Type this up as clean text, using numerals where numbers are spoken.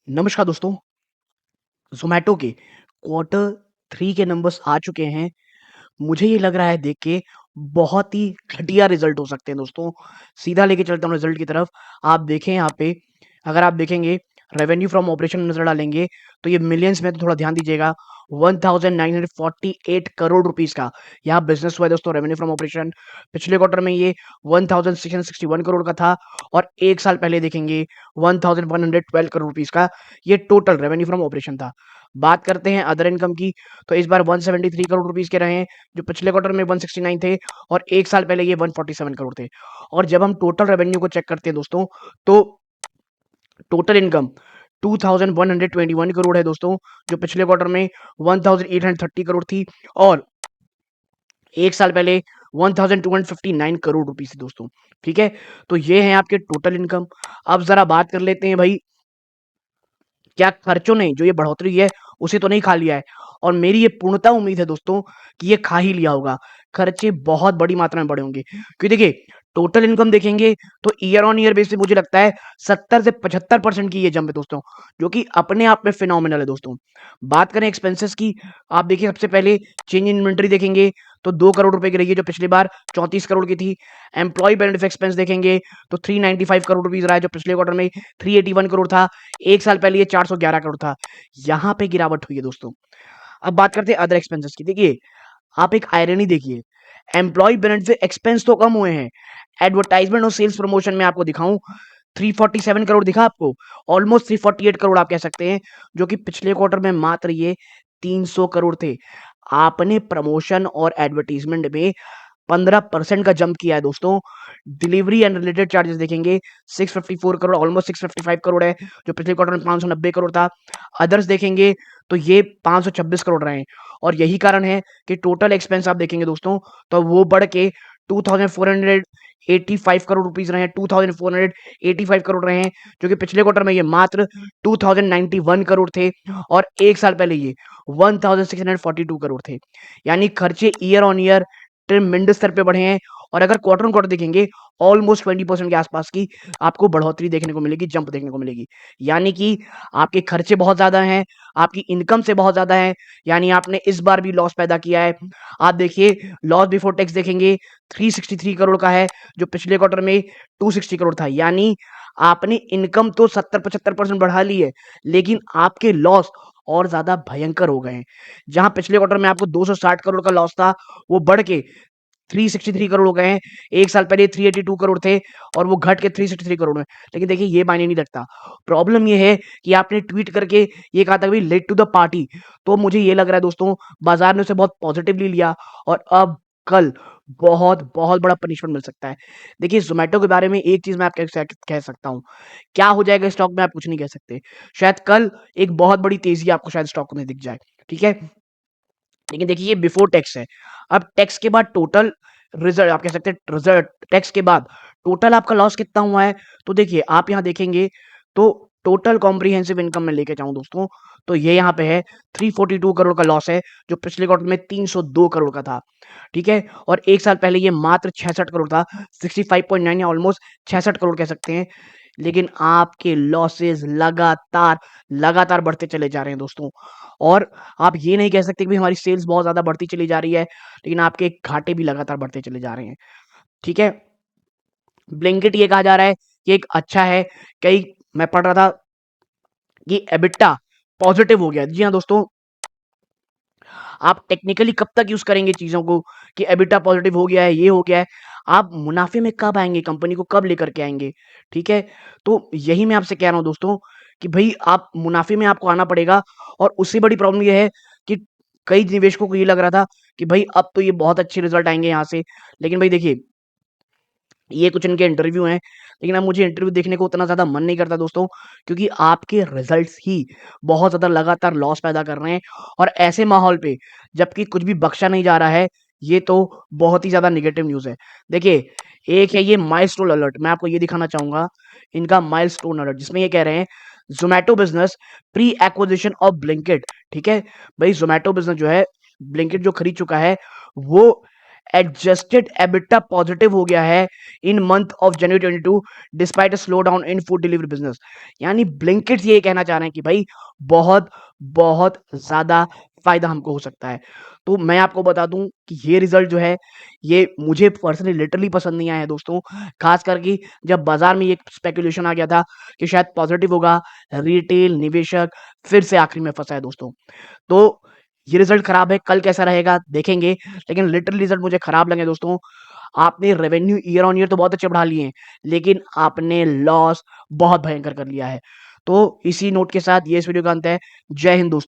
नमस्कार दोस्तों, ज़ोमैटो के क्वार्टर 3 के नंबर्स आ चुके हैं। मुझे ये लग रहा है देख के बहुत ही घटिया रिज़ल्ट हो सकते हैं दोस्तों। सीधा लेके चलता हूँ रिज़ल्ट की तरफ। आप देखें यहाँ पे, अगर आप देखेंगे रेवेन्यू फ्रॉम ऑपरेशन में नज़र डालेंगे, तो ये मिलियंस में तो थोड़ा ध्यान दीजिएगा। 1948 करोड़ रुपीज़ का यहाँ बिज़नेस हुआ है दोस्तों रेवेन्यू फ्रॉम ऑपरेशन। पिछले क्वार्टर में ये 1661 करोड़ का था और 1 साल पहले देखेंगे 1112 करोड़ रुपीज़ का ये टोटल रेवेन्यू फ्रॉम ऑपरेशन था। बात करते हैं अदर इनकम की, तो इस बार 173 करोड़ रुपीज़ के रहे हैं, जो पिछले क्वार्टर में 169 थे और 1 साल पहले ये 147 करोड़ थे। और जब हम टोटल रेवेन्यू को चेक करते हैं दोस्तों, तो टोटल इनकम 2121 करोड़ है दोस्तों, जो पिछले क्वार्टर में 1830 करोड़ थी और 1 साल पहले 1259 करोड़ रुपीज़ थी दोस्तों। ठीक है? तो ये हैं आपके टोटल इनकम। अब ज़रा बात कर लेते हैं भाई, क्या खर्चों ने जो ये बढ़ोतरी है उसे तो नहीं खा लिया है? और मेरी ये पूर्णतः उम्मीद है दोस्तों कि ये खा ही लिया होगा। खर्चे बहुत बड़ी मात्रा में बढ़े होंगे, क्योंकि देखिए टोटल इनकम देखेंगे तो ईयर ऑन ईयर बेसिस पे मुझे लगता है 70 से 75% की ये जंप है दोस्तों, जो कि अपने आप में फिनोमिनल है दोस्तों। बात करें एक्सपेंसेस की, आप देखिए सबसे पहले चेंज इन इन्वेंटरी देखेंगे तो 2 करोड़ रुपए की रही है, जो पिछली बार 34 करोड़ की थी। एम्प्लॉयी बेनिफिट एक्सपेंस देखेंगे तो 395 करोड़ रुपीज़ रहा है, जो पिछले क्वार्टर में 381 करोड़ था। 1 साल पहले ये 411 करोड़ था। यहाँ पे गिरावट हुई है दोस्तों। अब बात करते हैं अदर एक्सपेंसेस की। देखिए, आप एक आयरनी देखिए, एम्प्लॉयी बेनिफिट एक्सपेंस तो कम हुए हैं। एडवर्टाइजमेंट और सेल्स प्रमोशन में आपको दिखाऊँ, 347 करोड़ दिखा आपको? ऑलमोस्ट 348 करोड़ आप कह सकते हैं, जो कि पिछले क्वार्टर में मात्र ये 300 करोड़ थे। आपने प्रमोशन और एडवर्टाइजमेंट में 15% का जंप किया है दोस्तों। डिलीवरी एंड रिलेटेड चार्जेस देखेंगे 654 करोड़, ऑलमोस्ट 655 करोड़ है, जो पिछले क्वार्टर में 590 करोड़ था। अदर्स देखेंगे तो ये 526 करोड़ रहे हैं और यही कारण है कि टोटल एक्सपेंस आप देखेंगे दोस्तों, तो वो बढ़ के 2485 करोड़ रुपीस रहे हैं, 2485 करोड़ रहे हैं, जो कि पिछले क्वार्टर में ये मात्र 2091 करोड़ थे और 1 साल पहले ये 1642 करोड़ थे। यानी खर्चे ईयर ऑन ईयर ट्रेमेंडस स्तर पे बढ़े हैं और अगर क्वार्टर ऑन क्वार्टर देखेंगे ऑलमोस्ट 20% के आसपास की आपको बढ़ोतरी देखने को मिलेगी, जंप देखने को मिलेगी। यानी कि आपके खर्चे बहुत ज़्यादा हैं, आपकी इनकम से बहुत ज़्यादा है, यानी आपने इस बार भी लॉस पैदा किया है। आप देखिए लॉस बिफोर टैक्स देखेंगे 363 करोड़ का है, जो पिछले क्वार्टर में 260 करोड़ था। यानी आपने इनकम तो 70-75% बढ़ा ली है, लेकिन आपके लॉस और ज़्यादा भयंकर हो गए हैं। जहाँ पिछले क्वार्टर में आपको 260 करोड़ का लॉस था, वो बढ़ के 363 करोड़ हो गए हैं। 1 साल पहले 382 करोड़ थे और वो घट के 363 करोड़ में। लेकिन देखिए ये मायने नहीं रखता। प्रॉब्लम ये है कि आपने ट्वीट करके ये कहा था कि लेट टू द पार्टी, तो मुझे ये लग रहा है दोस्तों बाज़ार ने उसे बहुत पॉज़िटिवली लिया और अब कल बहुत बड़ा पनिशमेंट मिल सकता है। देखिए ज़ोमैटो के बारे में एक चीज़ मैं आपको कह सकता हूँ। क्या हो जाएगा स्टॉक में आप कुछ नहीं कह सकते। शायद कल एक बहुत बड़ी तेज़ी आपको शायद स्टॉक में दिख जाए। ठीक है? लेकिन देखिए ये बिफोर टैक्स है। अब टैक्स के बाद टोटल रिज़ल्ट आप कह सकते हैं, रिज़ल्ट टैक्स के बाद टोटल आपका लॉस कितना हुआ है? तो देखिए आप यहाँ देखेंगे तो टोटल कॉम्प्रिहेंसिव इनकम मैं लेके जाऊँ दोस्तों, तो ये यहाँ पे है 342 करोड़ का लॉस है, जो पिछले क्वार्टर में 302 करोड़ का था। ठीक है? और 1 साल पहले ये मात्र 66 करोड़ था, 65.9 या ऑलमोस्ट 66 करोड़ कह सकते हैं। लेकिन आपके लॉसेस लगातार बढ़ते चले जा रहे हैं दोस्तों। और आप ये नहीं कह सकते कि भई हमारी सेल्स बहुत ज़्यादा बढ़ती चली जा रही है, लेकिन आपके घाटे भी लगातार बढ़ते चले जा रहे हैं। ठीक है? ब्लिंकिट ये कहा जा रहा है कि एक अच्छा है, कई मैं पढ़ रहा था कि एबिटा पॉज़िटिव हो गया। जी हाँ दोस्तों, आप टेक्निकली कब तक यूज़ करेंगे चीज़ों को कि एबिटा पॉज़िटिव हो गया है, ये हो गया है। आप मुनाफ़े में कब आएँगे, कंपनी को कब लेकर के आएँगे, ठीक है? तो यही मैं आपसे कह रहा हूँ दोस्तों कि भई आप मुनाफ़े में आपको आना पड़ेगा और उससे बड़ी प्रॉब्लम ये है कि कई निवेशकों को ये लग रहा था कि भई अब तो ये बहुत अच्छे रिज़ल्ट आएँगे यहाँ से। लेकिन भई देखिए ये कुछ इनके इंटरव्यू हैं, लेकिन अब मुझे इंटरव्यू देखने को उतना ज़्यादा मन नहीं करता दोस्तों, क्योंकि आपके रिज़ल्ट्स ही बहुत ज़्यादा लगातार लॉस पैदा कर रहे हैं और ऐसे माहौल पे जबकि कुछ भी बख्शा नहीं जा रहा है, ये तो बहुत ही ज़्यादा नेगेटिव न्यूज़ है। देखिए, एक है ये माइलस्टोन अलर्ट, मैं आपको ये दिखाना चाहूँगा, इनका माइलस्टोन अलर्ट जिसमें ये कह रहे हैं Zomato business pre acquisition of Blinkit, ठीक है? भई ज़ोमैटो बिज़नेस जो है, ब्लिंकिट जो खरीद चुका है, वो एडजस्टेड एबिटा पॉजिटिव हो गया है इन month of January 22 despite a slow down in food delivery business. यानी ब्लिंकिट्स ये कहना चाह रहे हैं कि भाई बहुत बहुत ज्यादा फायदा हमको हो सकता है। तो मैं आपको बता दूं कि ये रिजल्ट जो है ये मुझे पर्सनली लिटरली पसंद नहीं आया है दोस्तों। खास करके जब बाजार में ये स्पेकुलेशन आ गया था कि शायद पॉजिटिव होगा, रिटेल निवेशक फिर से आखिरी में फंसा है दोस्तों। तो ये रिजल्ट खराब है, कल कैसा रहेगा देखेंगे, लेकिन लिटरली रिजल्ट मुझे खराब लगे दोस्तों। आपने रेवेन्यू ईयर ऑन ईयर तो बहुत अच्छे बढ़ा लिए हैं, लेकिन आपने लॉस बहुत भयंकर कर लिया है। तो इसी नोट के साथ ये इस वीडियो का अंत है। जय हिंद दोस्तों।